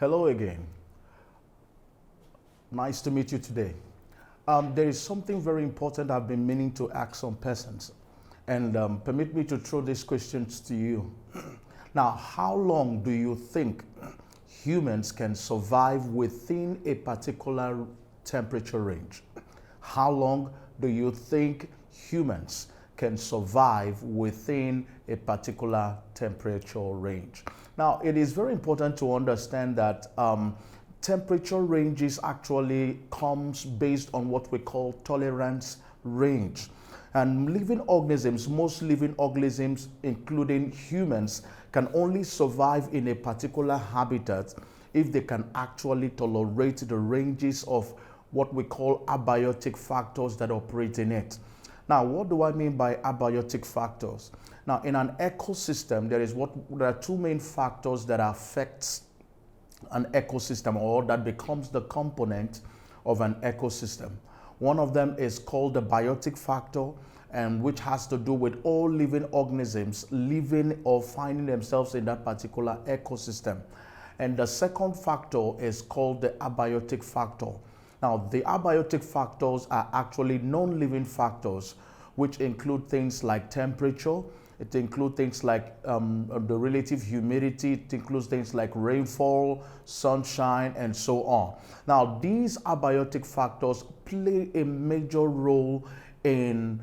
Hello again. Nice to meet you today. There is something very important I've been meaning to ask some persons, and permit me to throw these questions to you. Now, how long do you think humans can survive within a particular temperature range? How long do you think humans can survive within a particular temperature range? Now, it is very important to understand that temperature ranges actually comes based on what we call tolerance range. And living organisms, most living organisms, including humans, can only survive in a particular habitat if they can actually tolerate the ranges of what we call abiotic factors that operate in it. Now, what do I mean by abiotic factors? Now, in an ecosystem, there are two main factors that affect an ecosystem, or that becomes the component of an ecosystem. One of them is called the biotic factor, and which has to do with all living organisms living or finding themselves in that particular ecosystem. And the second factor is called the abiotic factor. Now, the abiotic factors are actually non-living factors, which include things like temperature. It includes things like the relative humidity. It includes things like rainfall, sunshine, and so on. Now, these abiotic factors play a major role in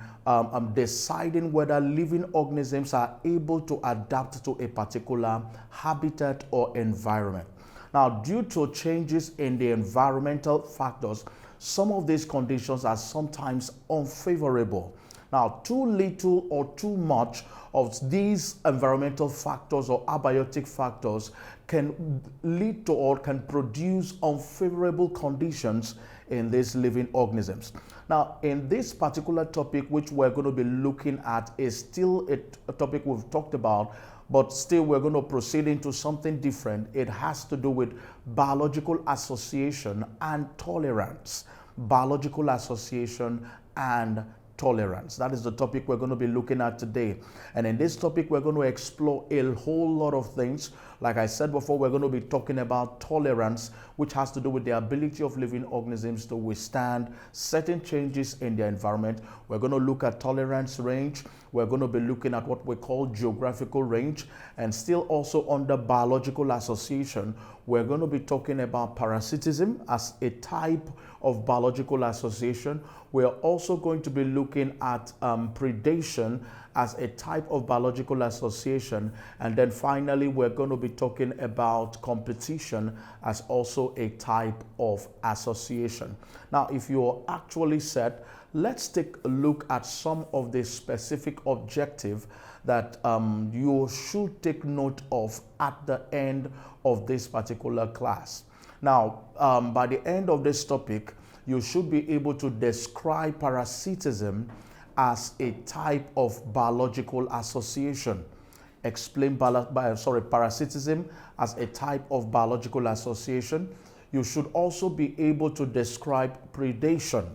deciding whether living organisms are able to adapt to a particular habitat or environment. Now, due to changes in the environmental factors, some of these conditions are sometimes unfavorable. Now, too little or too much of these environmental factors or abiotic factors can lead to or can produce unfavorable conditions in these living organisms. Now, in this particular topic, which we're going to be looking at, is still a topic we've talked about, but still we're going to proceed into something different. It has to do with biological association and tolerance. Biological association and tolerance. That is the topic we're going to be looking at today. And in this topic, we're going to explore a whole lot of things. Like I said before, we're going to be talking about tolerance, which has to do with the ability of living organisms to withstand certain changes in their environment. We're going to look at tolerance range. We're going to be looking at what we call geographical range, and still also under biological association, we're going to be talking about parasitism as a type of biological association. We're also going to be looking at predation as a type of biological association. And then finally, we're going to be talking about competition as also a type of association. Now, if you're actually set, let's take a look at some of the specific objectives that you should take note of at the end of this particular class. Now, by the end of this topic, you should be able to describe parasitism as a type of biological association. Explain parasitism as a type of biological association. You should also be able to describe predation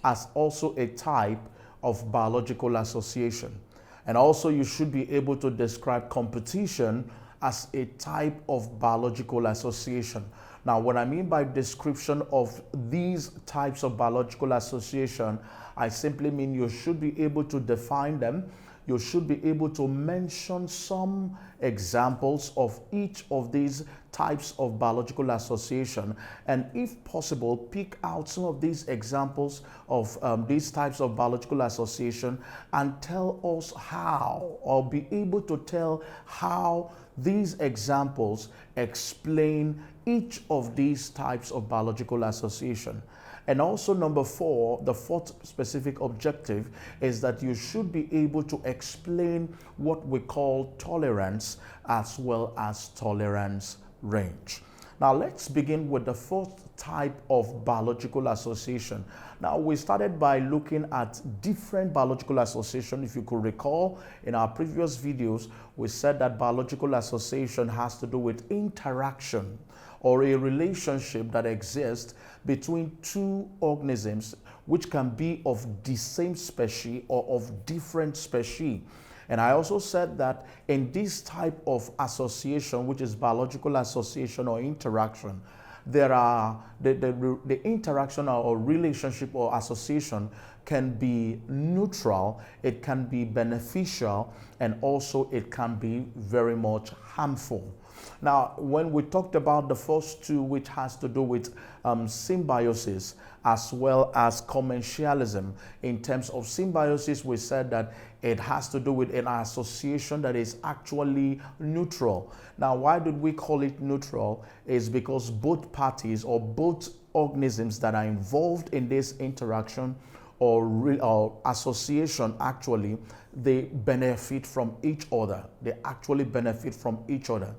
as also a type of biological association. And also you should be able to describe competition as a type of biological association. Now, what I mean by description of these types of biological association, I simply mean you should be able to define them. You should be able to mention some examples of each of these types of biological association, and if possible, pick out some of these examples of these types of biological association and tell us how, or be able to tell how these examples explain each of these types of biological association. And also number 4, the fourth specific objective is that you should be able to explain what we call tolerance as well as tolerance range. Now let's begin with the fourth type of biological association. Now we started by looking at different biological association. If you could recall, in our previous videos, we said that biological association has to do with interaction or a relationship that exists between two organisms which can be of the same species or of different species. And I also said that in this type of association, which is biological association or interaction, there are the interaction or relationship or association can be neutral, it can be beneficial, and also it can be very much harmful. Now, when we talked about the first two, which has to do with symbiosis as well as commensalism, in terms of symbiosis, we said that it has to do with an association that is actually neutral. Now, why did we call it neutral? Is because both parties or both organisms that are involved in this interaction or association, actually, they benefit from each other. They actually benefit from each other.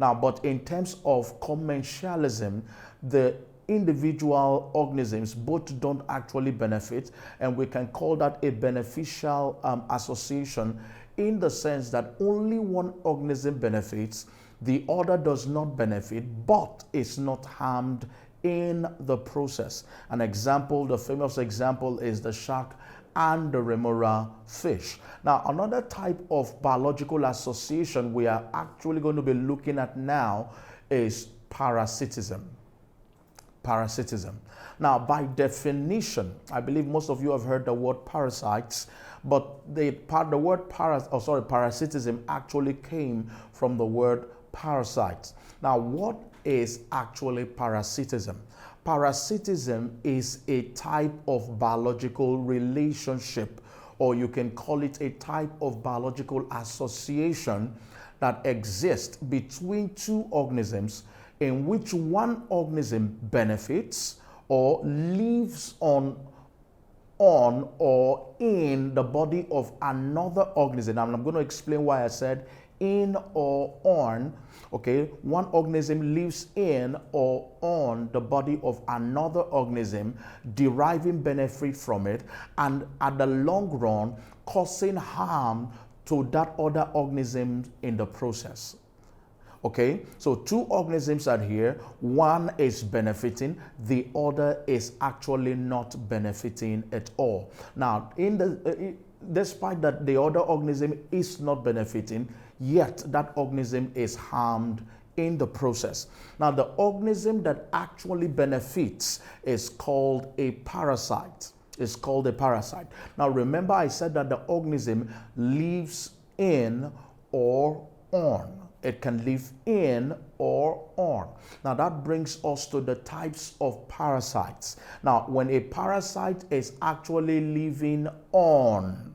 Now, but in terms of commensalism, the individual organisms both don't actually benefit, and we can call that a beneficial association, in the sense that only one organism benefits, the other does not benefit, but is not harmed in the process. An example, the famous example, is the shark and the remora fish. Now, another type of biological association we are actually going to be looking at now is parasitism. Parasitism. Now, by definition, I believe most of you have heard the word parasites, but the word parasitism actually came from the word parasites. Now, what is actually parasitism? Parasitism is a type of biological relationship, or you can call it a type of biological association that exists between two organisms, in which one organism benefits or lives on or in the body of another organism. Now, I'm going to explain why I said in or on. Okay, one organism lives in or on the body of another organism, deriving benefit from it, and at the long run causing harm to that other organism in the process. Okay, so two organisms are here. One is benefiting, the other is actually not benefiting at all. Now, despite that the other organism is not benefiting, yet that organism is harmed in the process. Now, the organism that actually benefits is called a parasite. It's called a parasite. Now, remember I said that the organism lives in or on. It can live in or on. Now, that brings us to the types of parasites. Now, when a parasite is actually living on,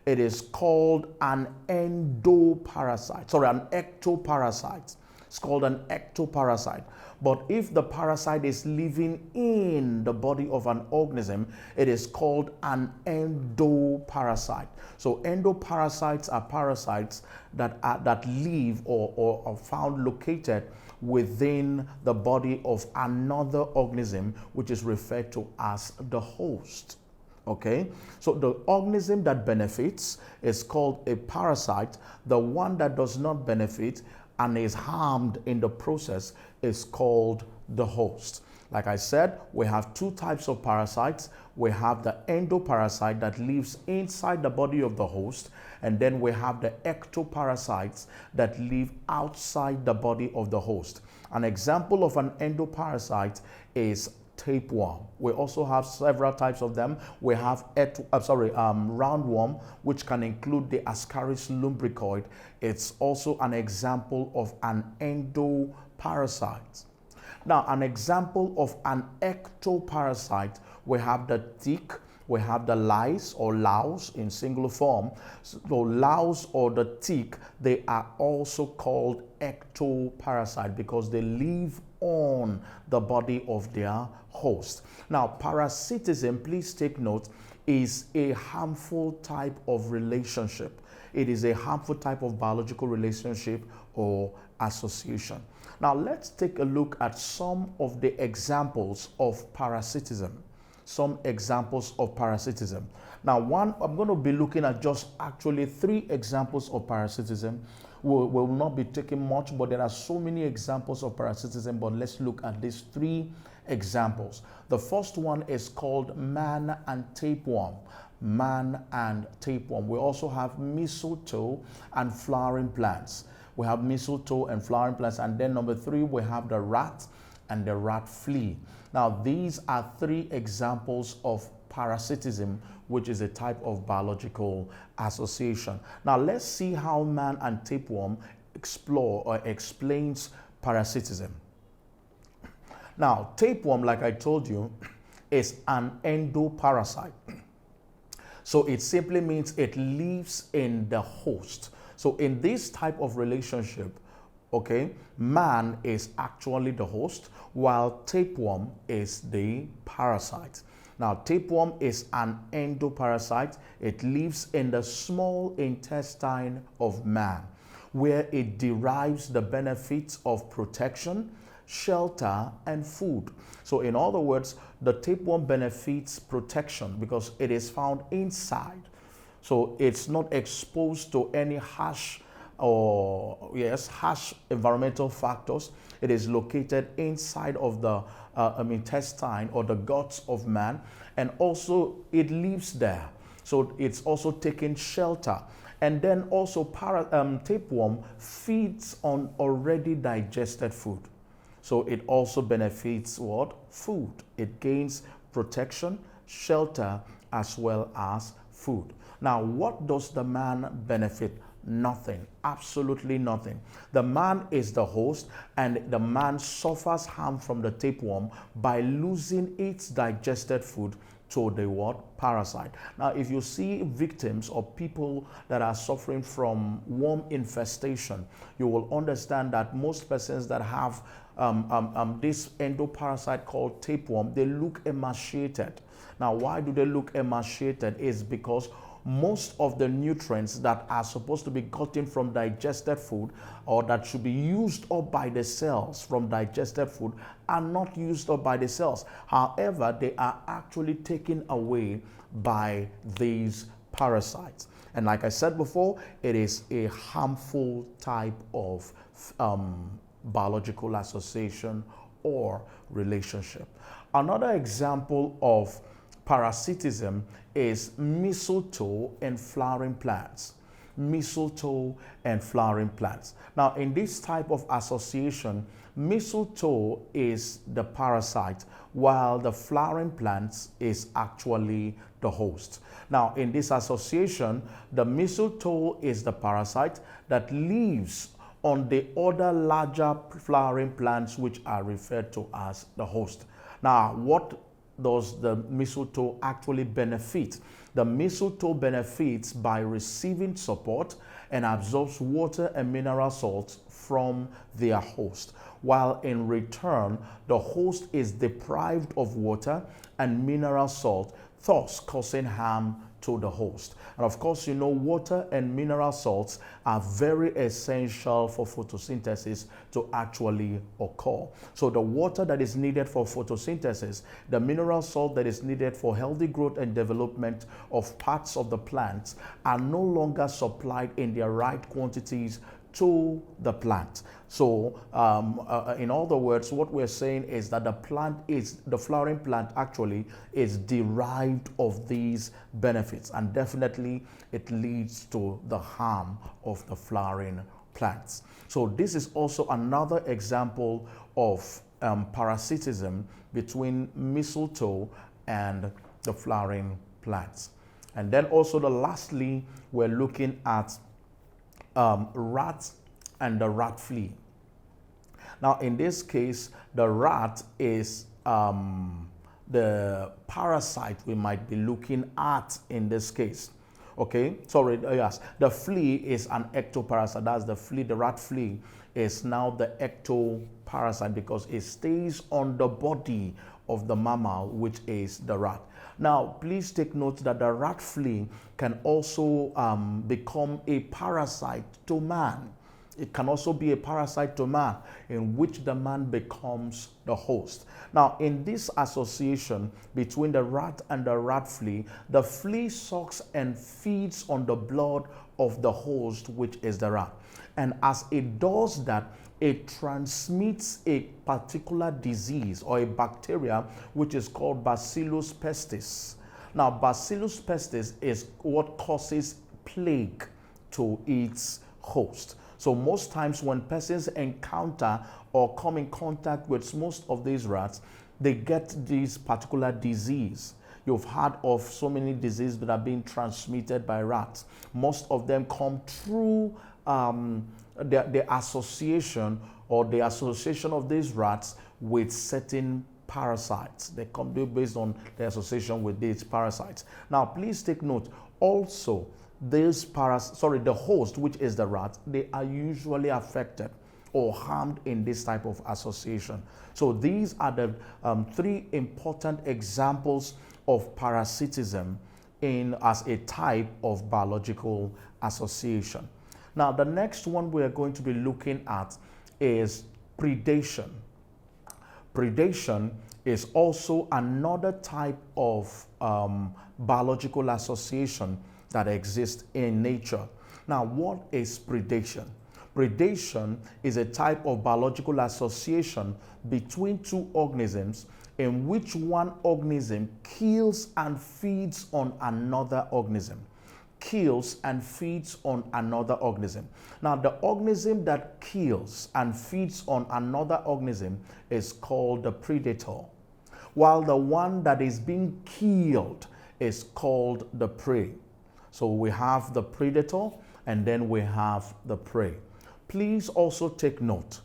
it is called an endoparasite. An ectoparasite. It's called an ectoparasite. But if the parasite is living in the body of an organism, it is called an endoparasite. So endoparasites are parasites that live or are found located within the body of another organism, which is referred to as the host. Okay, so the organism that benefits is called a parasite. The one that does not benefit and is harmed in the process is called the host. Like I said, we have two types of parasites. We have the endoparasite that lives inside the body of the host, and then we have the ectoparasites that live outside the body of the host. An example of an endoparasite is tapeworm. We also have several types of them. We have roundworm, which can include the Ascaris lumbricoid. It's also an example of an endoparasite. Now, an example of an ectoparasite, we have the tick, we have the lice or louse in singular form. So louse or the tick, they are also called ectoparasite because they live on the body of their host. Now, parasitism, please take note, is a harmful type of relationship. It is a harmful type of biological relationship or association. Now, let's take a look at some of the examples of parasitism. Some examples of parasitism. Now, I'm going to be looking at just actually 3 examples of parasitism. We'll not be taking much, but there are so many examples of parasitism, but let's look at these 3 examples. The first one is called man and tapeworm. man and tapeworm. We also have mistletoe and flowering plants. We have mistletoe and flowering plants. And then number 3, we have the rat and the rat flea. Now, these are 3 examples of parasitism, which is a type of biological association. Now, let's see how man and tapeworm explore or explains parasitism. Now, tapeworm, like I told you, is an endoparasite. So it simply means it lives in the host. So in this type of relationship, okay, man is actually the host, while tapeworm is the parasite. Now, tapeworm is an endoparasite. It lives in the small intestine of man, where it derives the benefits of protection, shelter, and food. So in other words, the tapeworm benefits protection because it is found inside. So it's not exposed to any harsh environmental factors. It is located inside of the intestine or the guts of man, and also it lives there. So it's also taking shelter. And then also tapeworm feeds on already digested food. So it also benefits what? Food. It gains protection, shelter, as well as food. Now, what does the man benefit? Nothing. Absolutely nothing. The man is the host, and the man suffers harm from the tapeworm by losing its digested food to the what? Parasite. Now, if you see victims or people that are suffering from worm infestation, you will understand that most persons that have this endoparasite called tapeworm, they look emaciated. Now, why do they look emaciated? Is because most of the nutrients that are supposed to be gotten from digested food, or that should be used up by the cells from digested food, are not used up by the cells. However, they are actually taken away by these parasites. And like I said before, it is a harmful type of biological association or relationship. Another example of parasitism is mistletoe and flowering plants. Mistletoe and flowering plants. Now, in this type of association, mistletoe is the parasite, while the flowering plants is actually the host. Now, in this association, the mistletoe is the parasite that lives on the other larger flowering plants, which are referred to as the host. Now, what does the mistletoe actually benefit? The mistletoe benefits by receiving support and absorbs water and mineral salts from their host, while in return, the host is deprived of water and mineral salt, thus causing harm to the host. And of course, you know, water and mineral salts are very essential for photosynthesis to actually occur. So the water that is needed for photosynthesis, the mineral salt that is needed for healthy growth and development of parts of the plants are no longer supplied in their right quantities to the plant. So in other words, what we're saying is that the flowering plant actually is derived of these benefits, and definitely it leads to the harm of the flowering plants. So this is also another example of parasitism between mistletoe and the flowering plants. And then also lastly, we're looking at rat and the rat flea. Now, in this case, the rat is the parasite we might be looking at in this case. Okay, sorry, yes. The flea is an ectoparasite. That's the flea. The rat flea is now the ectoparasite because it stays on the body of the mammal, which is the rat. Now, please take note that the rat flea can also become a parasite to man. It can also be a parasite to man, in which the man becomes the host. Now, in this association between the rat and the rat flea, the flea sucks and feeds on the blood of the host, which is the rat. And as it does that, it transmits a particular disease or a bacteria which is called Bacillus pestis. Now, Bacillus pestis is what causes plague to its host. So most times when persons encounter or come in contact with most of these rats, they get this particular disease. You've heard of so many diseases that are being transmitted by rats. Most of them come through the association of these rats with certain parasites. They come based on the association with these parasites. Now, please take note. Also, the host, which is the rat, they are usually affected or harmed in this type of association. So these are the three important examples of parasitism as a type of biological association. Now, the next one we are going to be looking at is predation. Predation is also another type of biological association that exists in nature. Now, what is predation? Predation is a type of biological association between two organisms in which one organism kills and feeds on another organism. Kills and feeds on another organism. Now, the organism that kills and feeds on another organism is called the predator, while the one that is being killed is called the prey. So we have the predator and then we have the prey. Please also take note,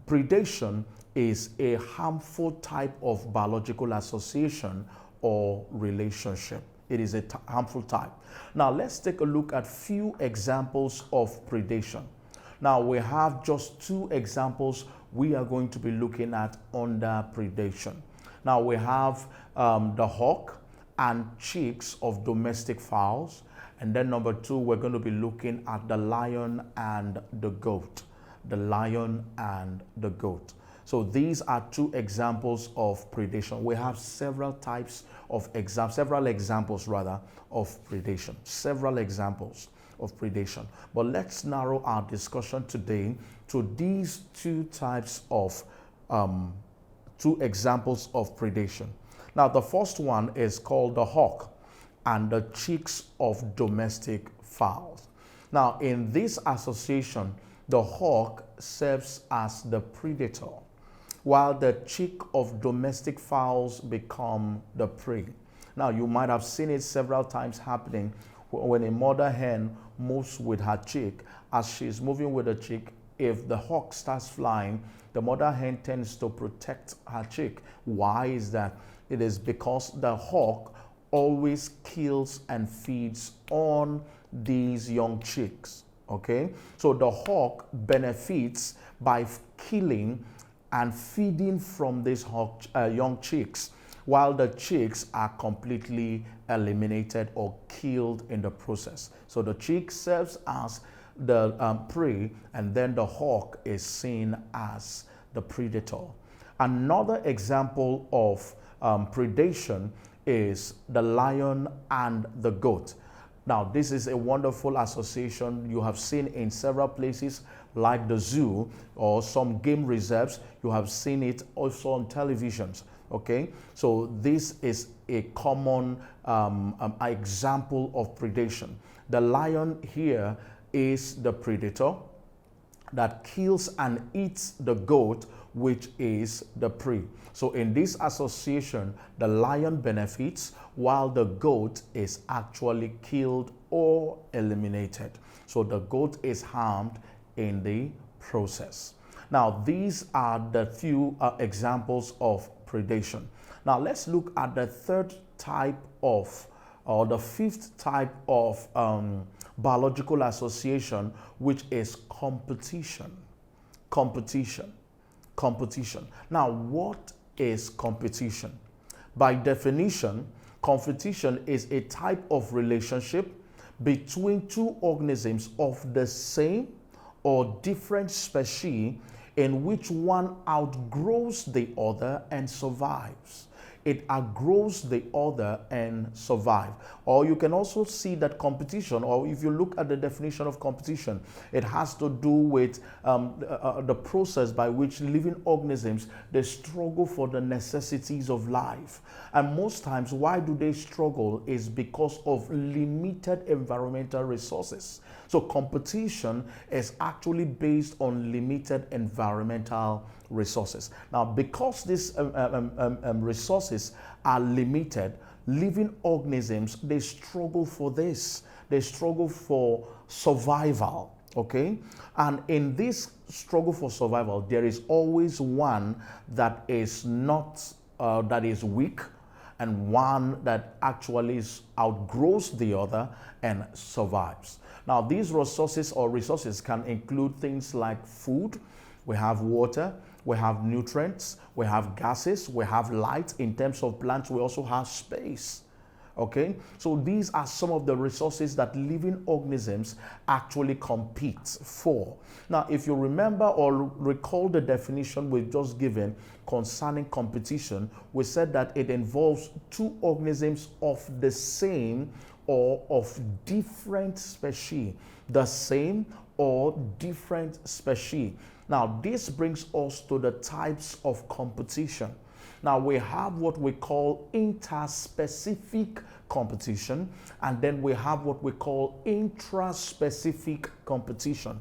predation is a harmful type of biological association or relationship. It is a harmful type. Now, let's take a look at few examples of predation. Now, we have just two examples we are going to be looking at under predation. Now, we have the hawk and chicks of domestic fowls. And then number two, we're going to be looking at the lion and the goat. The lion and the goat. So these are two examples of predation. We have several examples of predation. Several examples of predation. But let's narrow our discussion today to these two examples of predation. Now, the first one is called the hawk and the chicks of domestic fowls. Now, in this association, the hawk serves as the predator, while the chick of domestic fowls become the prey. Now, you might have seen it several times happening when a mother hen moves with her chick. As she's moving with the chick, if the hawk starts flying, the mother hen tends to protect her chick. Why is that? It is because the hawk always kills and feeds on these young chicks. Okay, so the hawk benefits by killing and feeding from these young chicks, while the chicks are completely eliminated or killed in the process. So the chick serves as the prey, and then the hawk is seen as the predator. Another example of predation is the lion and the goat. Now, this is a wonderful association you have seen in several places like the zoo or some game reserves. You have seen it also on televisions. Okay, so this is a common example of predation. The lion here is the predator that kills and eats the goat, which is the prey. So in this association, the lion benefits while the goat is actually killed or eliminated. So the goat is harmed in the process. Now, these are the few examples of predation. Now, let's look at the third type of, or the fifth type of biological association, which is competition. Competition. Now, what is competition? By definition, competition is a type of relationship between two organisms of the same or different species in which one outgrows the other and survives. it outgrows the other and survive. Or you can also see that competition, or if you look at the definition of competition, it has to do with the process by which living organisms, they struggle for the necessities of life. And most times, why do they struggle is because of limited environmental resources. So competition is actually based on limited environmental resources. Now, because these resources are limited, living organisms, they struggle for this. They struggle for survival, okay? And in this struggle for survival, there is always one that is not, that is weak, and one that actually outgrows the other and survives. Now, these resources can include things like food, we have water, we have nutrients, we have gases, we have light. In terms of plants, we also have space. Okay, so these are some of the resources that living organisms actually compete for. Now, if you remember or recall the definition we've just given concerning competition, we said that it involves two organisms of the same or of different species. The same or different species. Now, this brings us to the types of competition. Now, we have what we call interspecific competition, and then we have what we call intraspecific competition.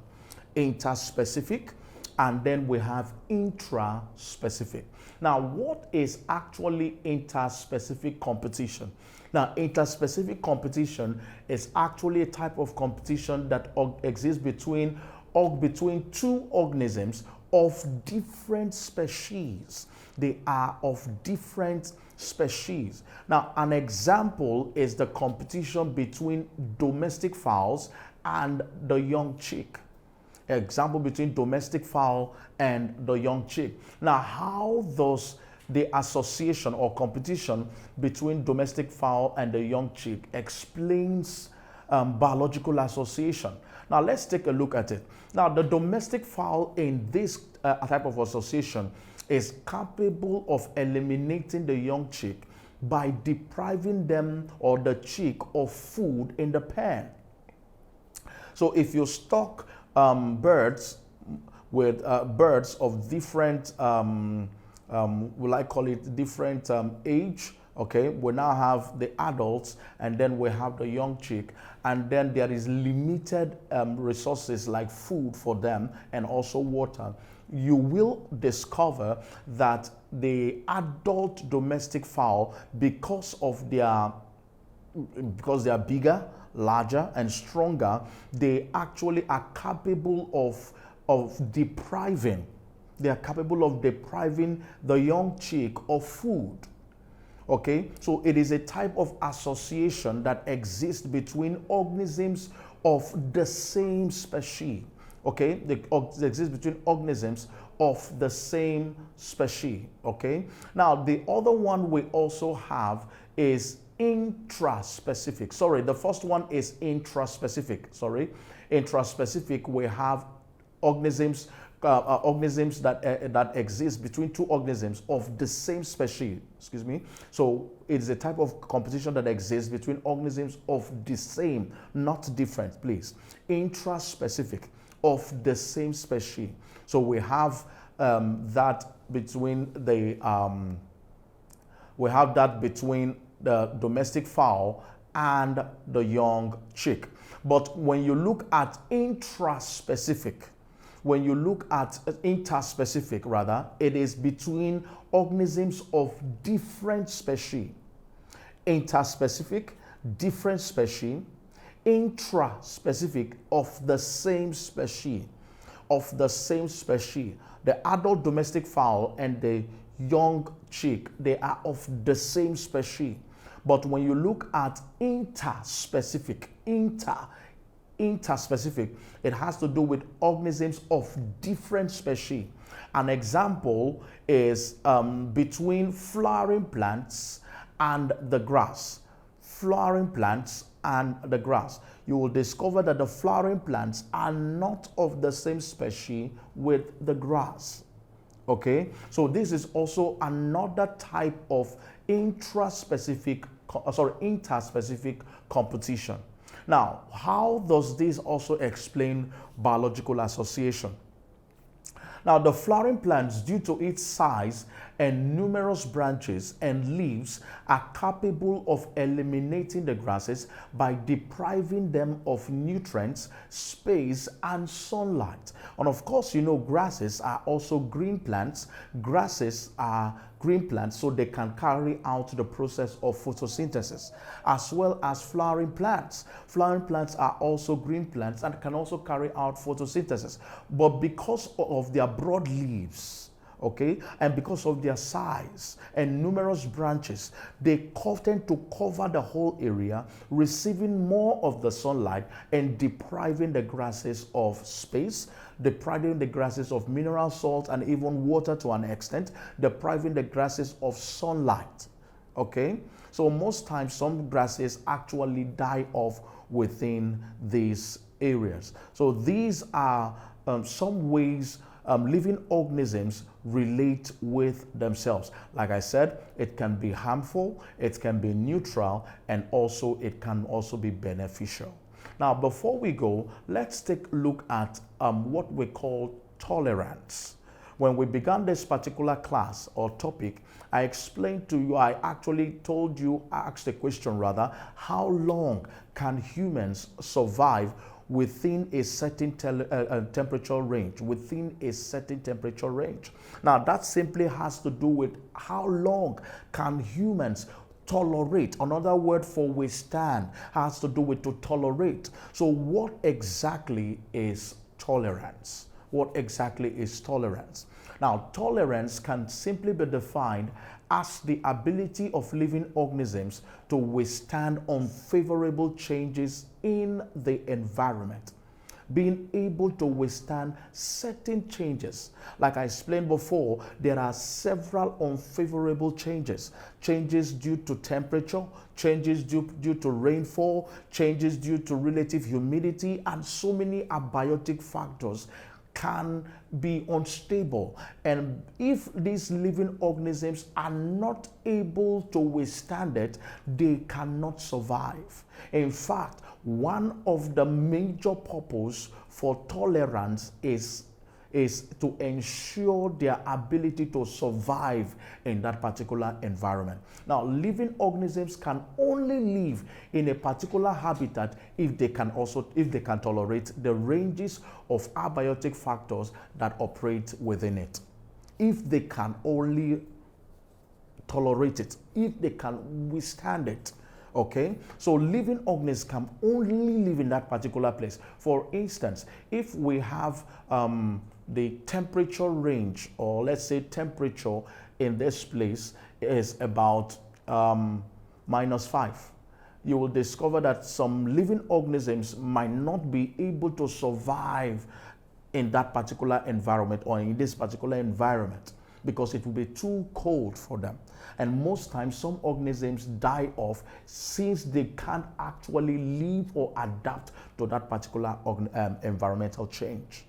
Interspecific, and then we have intraspecific. Now, what is actually interspecific competition? Now, interspecific competition is actually a type of competition that exists between two organisms of different species. They are of different species. Now, an example is the competition between domestic fowls and the young chick. Example between domestic fowl and the young chick. Now, how does the association or competition between domestic fowl and the young chick explains biological association? Now, let's take a look at it. Now, the domestic fowl in this type of association is capable of eliminating the young chick by depriving them or the chick of food in the pen. So if you stock birds with birds of different, will I call it different age, okay, we now have the adults and then we have the young chick, and then there is limited resources like food for them and also water. You will discover that the adult domestic fowl, because they are bigger, larger, and stronger, they actually are capable of depriving. They are capable of depriving the young chick of food. Okay, so it is a type of association that exists between organisms of the same species. Okay, they exist between organisms of the same species. Okay, now the other one we also have is intraspecific. Sorry, the first one is intraspecific. Sorry, intraspecific, we have organisms that exist between two organisms of the same species. Excuse me. So it's a type of competition that exists between organisms of the same, not different, please. Intraspecific, of the same species. So we have that between the domestic fowl and the young chick. But when you look at interspecific, rather, it is between organisms of different species. Interspecific, different species. Intraspecific, of the same species. The adult domestic fowl and the young chick, they are of the same species. But when you look at interspecific, it has to do with organisms of different species. An example is between flowering plants and the grass. Flowering plants and the grass. You will discover that the flowering plants are not of the same species with the grass. Okay, so this is also another type of interspecific competition. Now, how does this also explain biological association? Now, the flowering plants, due to its size and numerous branches and leaves, are capable of eliminating the grasses by depriving them of nutrients, space, and sunlight. And of course, you know, grasses are also green plants. Grasses are green plants, so they can carry out the process of photosynthesis, as well as flowering plants. Flowering plants are also green plants and can also carry out photosynthesis. But because of their broad leaves, okay, and because of their size and numerous branches, they tend to cover the whole area, receiving more of the sunlight and depriving the grasses of space, depriving the grasses of mineral salts and even water to an extent, depriving the grasses of sunlight. Okay, so most times some grasses actually die off within these areas. So these are some ways living organisms relate with themselves. Like I said, it can be harmful, it can be neutral, and also it can also be beneficial. Now, before we go, let's take a look at what we call tolerance. When we began this particular class or topic, I explained to you, I actually told you, asked the question rather, how long can humans survive within a certain temperature range, within a certain temperature range. Now, that simply has to do with how long can humans tolerate. Another word for withstand has to do with to tolerate. So what exactly is tolerance? What exactly is tolerance? Now, tolerance can simply be defined as the ability of living organisms to withstand unfavorable changes in the environment. Being able to withstand certain changes. Like I explained before, there are several unfavorable changes. Changes due to temperature, changes due to rainfall, changes due to relative humidity, and so many abiotic factors can be unstable. And if these living organisms are not able to withstand it, they cannot survive. In fact, one of the major purposes for tolerance is to ensure their ability to survive in that particular environment. Now, living organisms can only live in a particular habitat if they can tolerate the ranges of abiotic factors that operate within it. If they can only tolerate it, if they can withstand it. Okay, so living organisms can only live in that particular place. For instance, if we have the temperature range, or let's say temperature in this place is about -5, you will discover that some living organisms might not be able to survive in that particular environment or in this particular environment because it will be too cold for them. And most times some organisms die off since they can't actually live or adapt to that particular environmental change.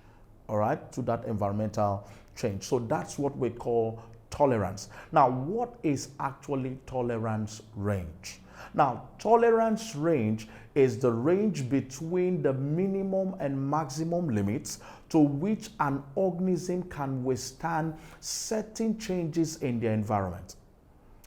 All right, to that environmental change. So that's what we call tolerance. Now, what is actually tolerance range? Now, tolerance range is the range between the minimum and maximum limits to which an organism can withstand certain changes in their environment.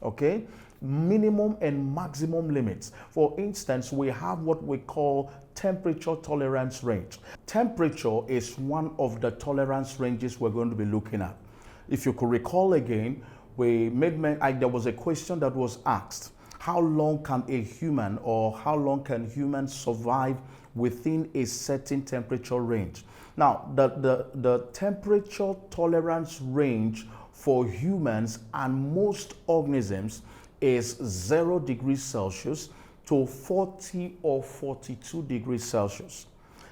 Okay? Minimum and maximum limits. For instance, we have what we call temperature tolerance range. Temperature is one of the tolerance ranges we're going to be looking at. If you could recall again, there was a question that was asked. How long can a human or how long can humans survive within a certain temperature range? Now, the temperature tolerance range for humans and most organisms is 0 degrees Celsius to 40 or 42 degrees Celsius.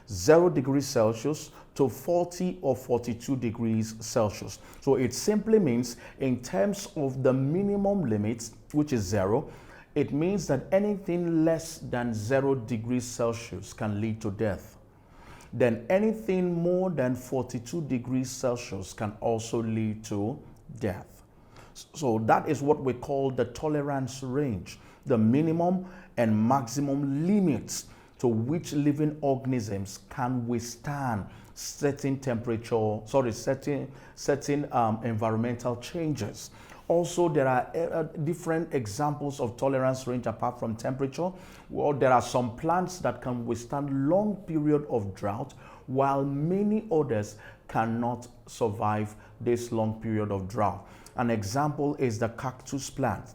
0 degrees Celsius to 40 or 42 degrees Celsius. So it simply means in terms of the minimum limits, which is 0, it means that anything less than 0 degrees Celsius can lead to death. Then anything more than 42 degrees Celsius can also lead to death. So that is what we call the tolerance range, the minimum and maximum limits to which living organisms can withstand certain environmental changes. Also, there are different examples of tolerance range apart from temperature. Well, there are some plants that can withstand long period of drought, while many others cannot survive this long period of drought. An example is the cactus plant.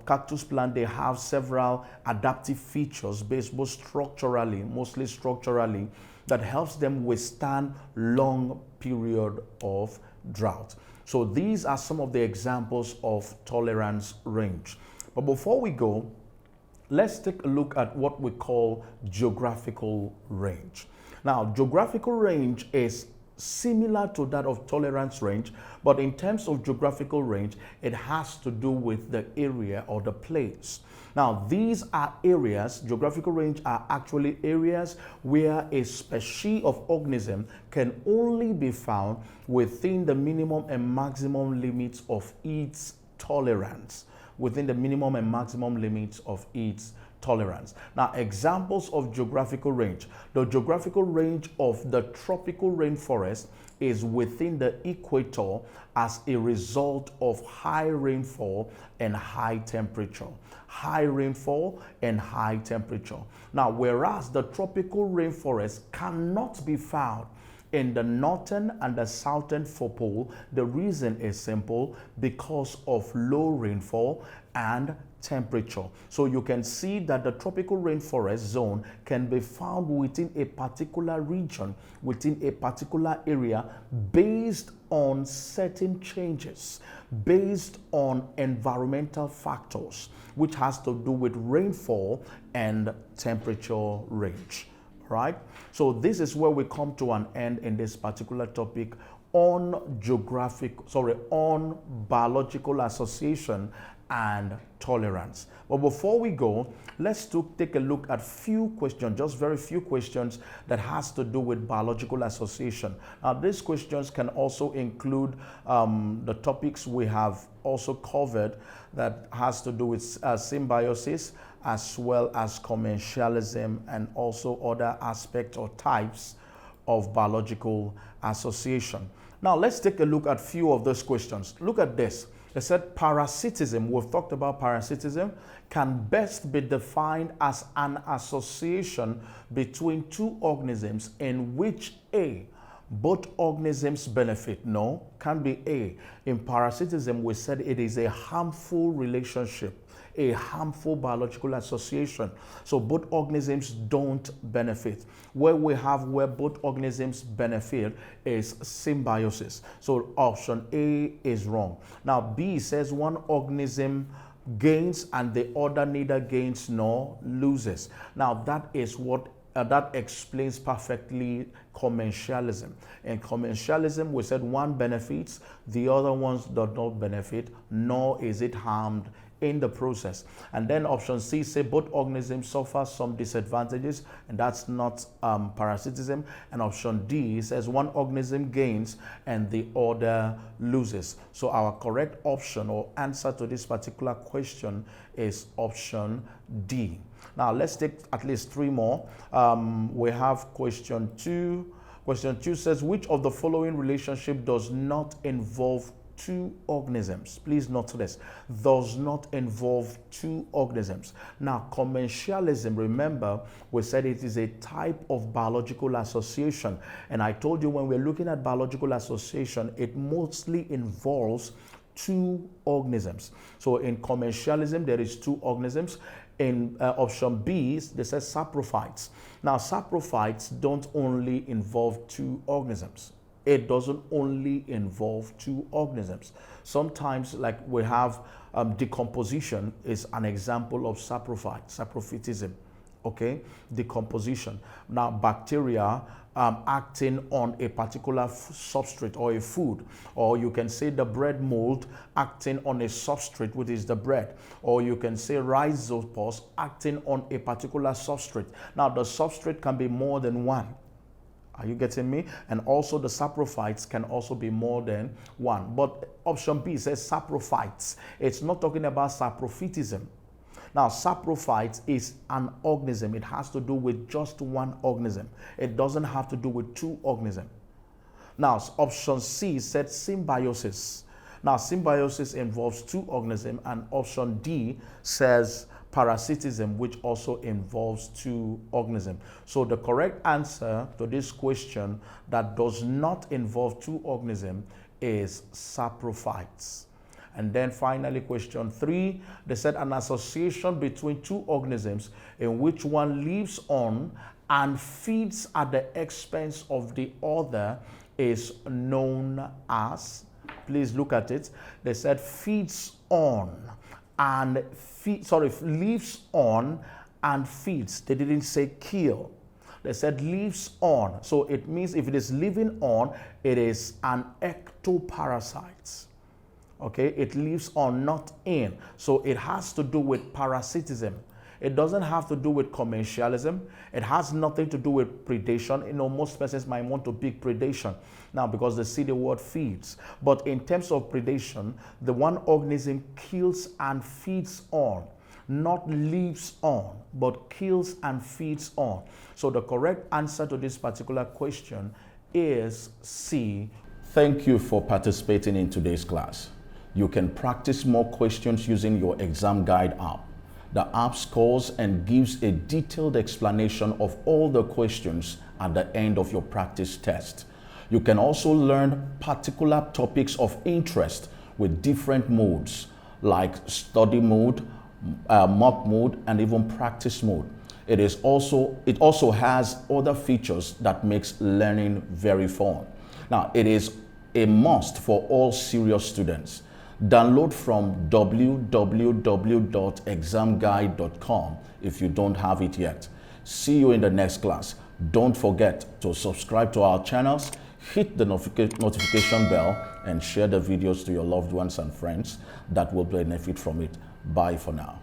Cactus plant, they have several adaptive features based mostly structurally, that helps them withstand long period of drought. So these are some of the examples of tolerance range. But before we go, let's take a look at what we call geographical range. Now, geographical range is similar to that of tolerance range, but in terms of geographical range, it has to do with the area or the place. Now, these are areas, geographical range are actually areas where a species of organism can only be found within the minimum and maximum limits of its tolerance. Within the minimum and maximum limits of its tolerance. Now, examples of geographical range. The geographical range of the tropical rainforest is within the equator as a result of high rainfall and high temperature. High rainfall and high temperature. Now, whereas the tropical rainforest cannot be found in the northern and the southern pole, the reason is simple: because of low rainfall and temperature. So you can see that the tropical rainforest zone can be found within a particular region, within a particular area, based on certain changes, based on environmental factors, which has to do with rainfall and temperature range. Right? So this is where we come to an end in this particular topic on biological association and tolerance. But before we go, let's take a look at few questions, just very few questions that has to do with biological association. Now, these questions can also include the topics we have also covered that has to do with symbiosis, as well as commensalism, and also other aspects or types of biological association. Now, let's take a look at few of those questions. Look at this. They said parasitism, we've talked about parasitism, can best be defined as an association between two organisms in which A, both organisms benefit. No, can be A. In parasitism, we said it is a harmful relationship, a harmful biological association. So both organisms don't benefit. Where both organisms benefit is symbiosis. So option A is wrong. Now B says one organism gains and the other neither gains nor loses. Now that is what that explains perfectly commensalism. In commensalism, we said one benefits, the other ones do not benefit, nor is it harmed in the process. And then option C say both organisms suffer some disadvantages, and that's not parasitism. And option D says one organism gains and the other loses. So our correct option or answer to this particular question is option D. Now let's take at least three more. We have question 2. Question 2 says, which of the following relationship does not involve two organisms? Please note this, does not involve two organisms. Now, commensalism, remember, we said it is a type of biological association. And I told you when we're looking at biological association, it mostly involves two organisms. So in commensalism, there is two organisms. In option B, they say saprophytes. Now, saprophytes don't only involve two organisms. It doesn't only involve two organisms. Sometimes, like we have decomposition is an example of saprophytism. Okay, decomposition. Now, bacteria acting on a particular substrate or a food, or you can say the bread mold acting on a substrate, which is the bread, or you can say rhizopus acting on a particular substrate. Now, the substrate can be more than one. Are you getting me? And also the saprophytes can also be more than one. But option B says saprophytes. It's not talking about saprophytism. Now, saprophytes is an organism. It has to do with just one organism. It doesn't have to do with two organisms. Now, option C said symbiosis. Now, symbiosis involves two organisms, and option D says parasitism, which also involves two organisms. So the correct answer to this question that does not involve two organisms is saprophytes. And then finally, question 3, they said an association between two organisms in which one lives on and feeds at the expense of the other is known as, please look at it, they said feeds on and lives on and feeds. They didn't say kill. They said lives on. So it means if it is living on, it is an ectoparasite. Okay, it lives on, not in. So it has to do with parasitism. It doesn't have to do with commensalism. It has nothing to do with predation. You know, most persons might want to pick predation now because they see the word feeds. But in terms of predation, the one organism kills and feeds on, not lives on, but kills and feeds on. So the correct answer to this particular question is C. Thank you for participating in today's class. You can practice more questions using your ExamGuide app. The app scores and gives a detailed explanation of all the questions at the end of your practice test. You can also learn particular topics of interest with different modes like study mode, mock mode, and even practice mode. It also has other features that makes learning very fun. Now, it is a must for all serious students. Download from www.examguide.com if you don't have it yet. See you in the next class. Don't forget to subscribe to our channels, hit the notification bell, and share the videos to your loved ones and friends that will benefit from it. Bye for now.